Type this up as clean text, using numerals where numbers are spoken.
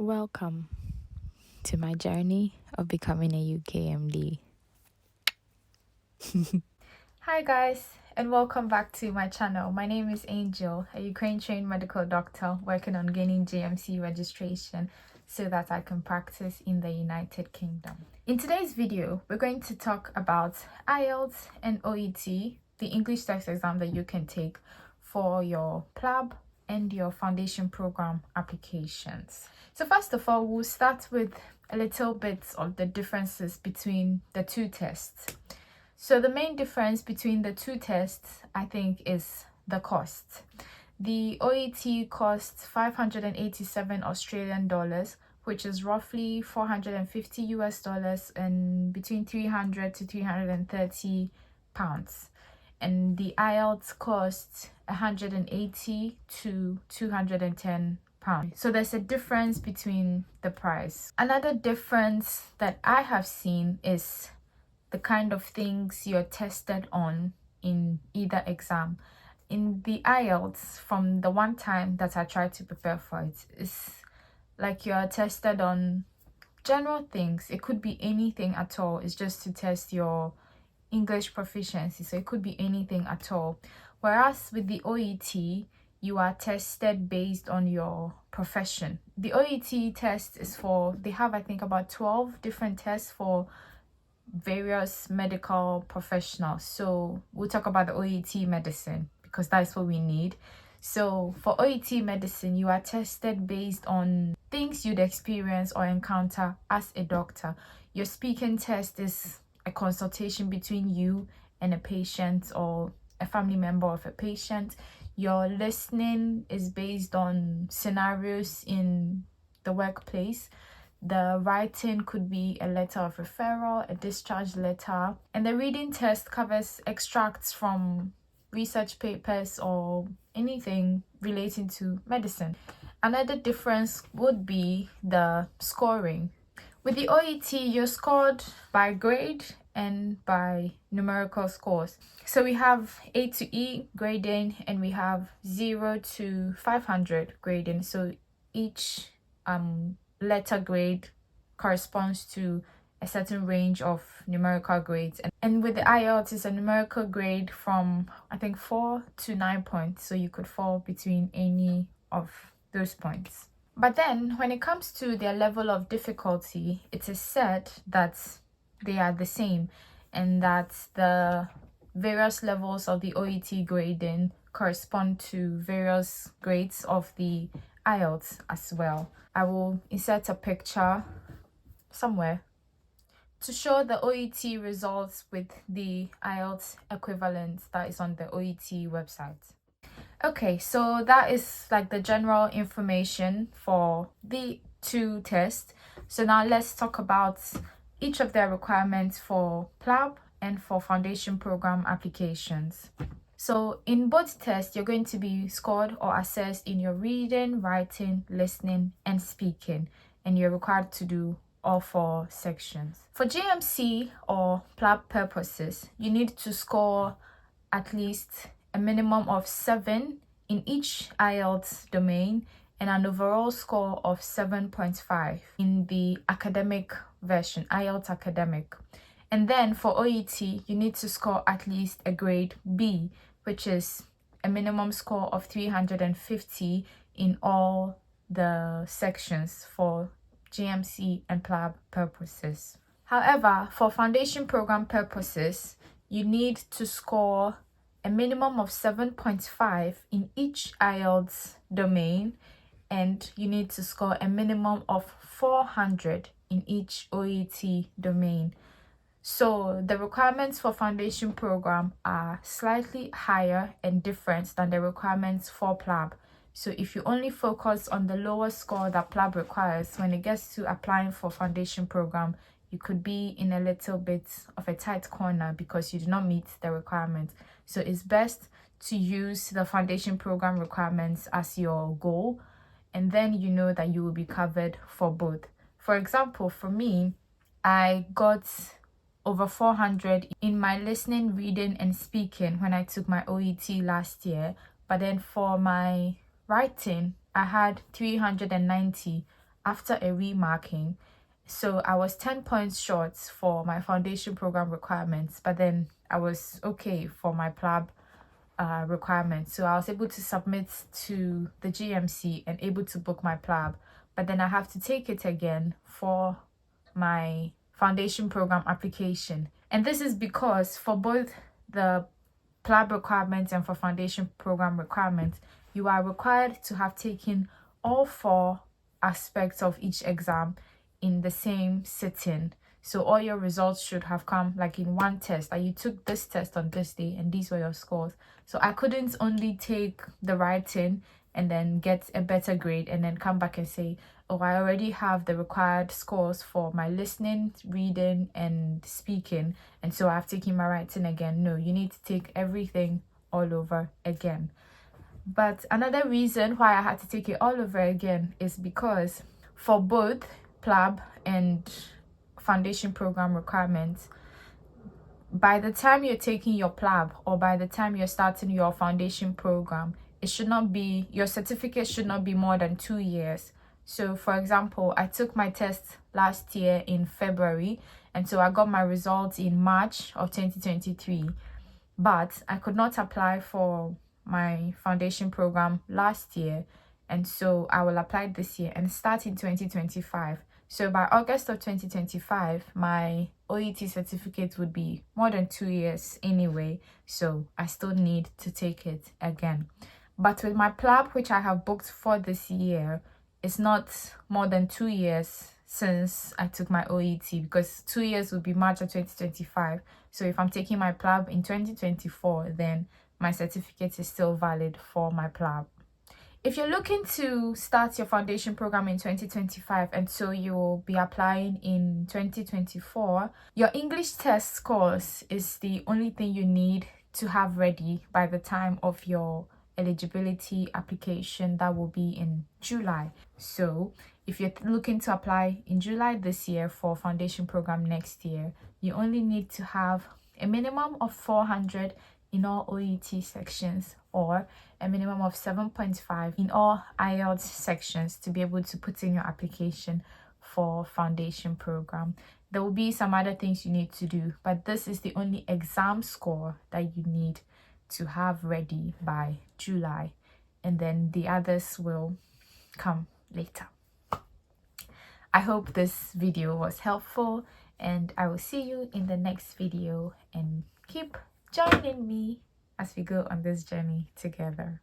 Welcome to my journey of becoming a UKMD. Hi guys, and welcome back to my channel. My name is Angel, a Ukraine-trained medical doctor working on gaining GMC registration so that I can practice in the United Kingdom. In today's video, we're going to talk about IELTS and OET, the English test exam that you can take for your PLAB and your foundation program applications. So first of all, we'll start with a little bit of the differences between the two tests. So the main difference between the two tests, I think, is the cost. The OET costs 587 Australian dollars, which is roughly 450 US dollars and between 300 to 330 pounds. And the IELTS costs 180 to 210 pounds. So there's a difference between the price. Another difference that I have seen is the kind of things you're tested on in either exam. In the IELTS, from the one time that I tried to prepare for it, it's like you're tested on general things. It could be anything at all. It's just to test your English proficiency, so it could be anything at all. Whereas with the OET, you are tested based on your profession. The OET test is they have, I think, about 12 different tests for various medical professionals. So we'll talk about the OET medicine because that's what we need. So for OET medicine, you are tested based on things you'd experience or encounter as a doctor. Your speaking test is a consultation between you and a patient or a family member of a patient. Your listening is based on scenarios in the workplace. The writing could be a letter of referral, a discharge letter, and the reading test covers extracts from research papers or anything relating to medicine. Another difference would be the scoring. With the OET, you're scored by grade and by numerical scores. So we have A to E grading and we have 0 to 500 grading. So each letter grade corresponds to a certain range of numerical grades. And with the IELTS, it's a numerical grade from, I think, 4 to 9 points. So you could fall between any of those points. But then when it comes to their level of difficulty, it is said that they are the same and that the various levels of the OET grading correspond to various grades of the IELTS as well. I will insert a picture somewhere to show the OET results with the IELTS equivalent that is on the OET website. Okay, so that is like the general information for the two tests. So now let's talk about each of their requirements for PLAB and for foundation program applications. So in both tests, you're going to be scored or assessed in your reading, writing, listening, and speaking, and you're required to do all 4 sections. For GMC or PLAB purposes, you need to score at least a minimum of 7 in each IELTS domain and an overall score of 7.5 in the academic version, IELTS academic. And then for OET, you need to score at least a grade B, which is a minimum score of 350 in all the sections for GMC and PLAB purposes. However, for foundation program purposes, you need to score a minimum of 7.5 in each IELTS domain, and you need to score a minimum of 400 in each OET domain. So the requirements for foundation program are slightly higher and different than the requirements for PLAB. So if you only focus on the lower score that PLAB requires, when it gets to applying for foundation program, you could be in a little bit of a tight corner because you do not meet the requirements. So it's best to use the foundation program requirements as your goal, and then you know that you will be covered for both. For example, for me, I got over 400 in my listening, reading, and speaking when I took my OET last year. But then for my writing, I had 390 after a remarking. So I was 10 points short for my foundation program requirements, but then I was okay for my PLAB requirements. So I was able to submit to the GMC and able to book my PLAB, but then I have to take it again for my foundation program application. And this is because for both the PLAB requirements and for foundation program requirements, you are required to have taken all 4 aspects of each exam in the same sitting. So all your results should have come like in one test, like you took this test on this day and these were your scores. So I couldn't only take the writing and then get a better grade and then come back and say, oh, I already have the required scores for my listening, reading and speaking, and so I've taken my writing again. No, you need to take everything all over again. But another reason why I had to take it all over again is because for both PLAB and foundation program requirements, by the time you're taking your PLAB or by the time you're starting your foundation program, it should not be, your certificate should not be more than 2 years. So for example, I took my test last year in February, and so I got my results in March of 2023, but I could not apply for my foundation program last year, and so I will apply this year and start in 2025. So by August of 2025, my OET certificate would be more than 2 years anyway, so I still need to take it again. But with my PLAB, which I have booked for this year, it's not more than 2 years since I took my OET, because 2 years will be March of 2025. So if I'm taking my PLAB in 2024, then my certificate is still valid for my PLAB. If you're looking to start your foundation program in 2025 and so you will be applying in 2024, your English test scores is the only thing you need to have ready by the time of your eligibility application. That will be in July. So if you're looking to apply in July this year for foundation program next year, you only need to have a minimum of 400 in all OET sections or a minimum of 7.5 in all IELTS sections to be able to put in your application for foundation program. There will be some other things you need to do, but this is the only exam score that you need to have ready by July, and then the others will come later. I hope this video was helpful, and I will see you in the next video, and keep joining me as we go on this journey together.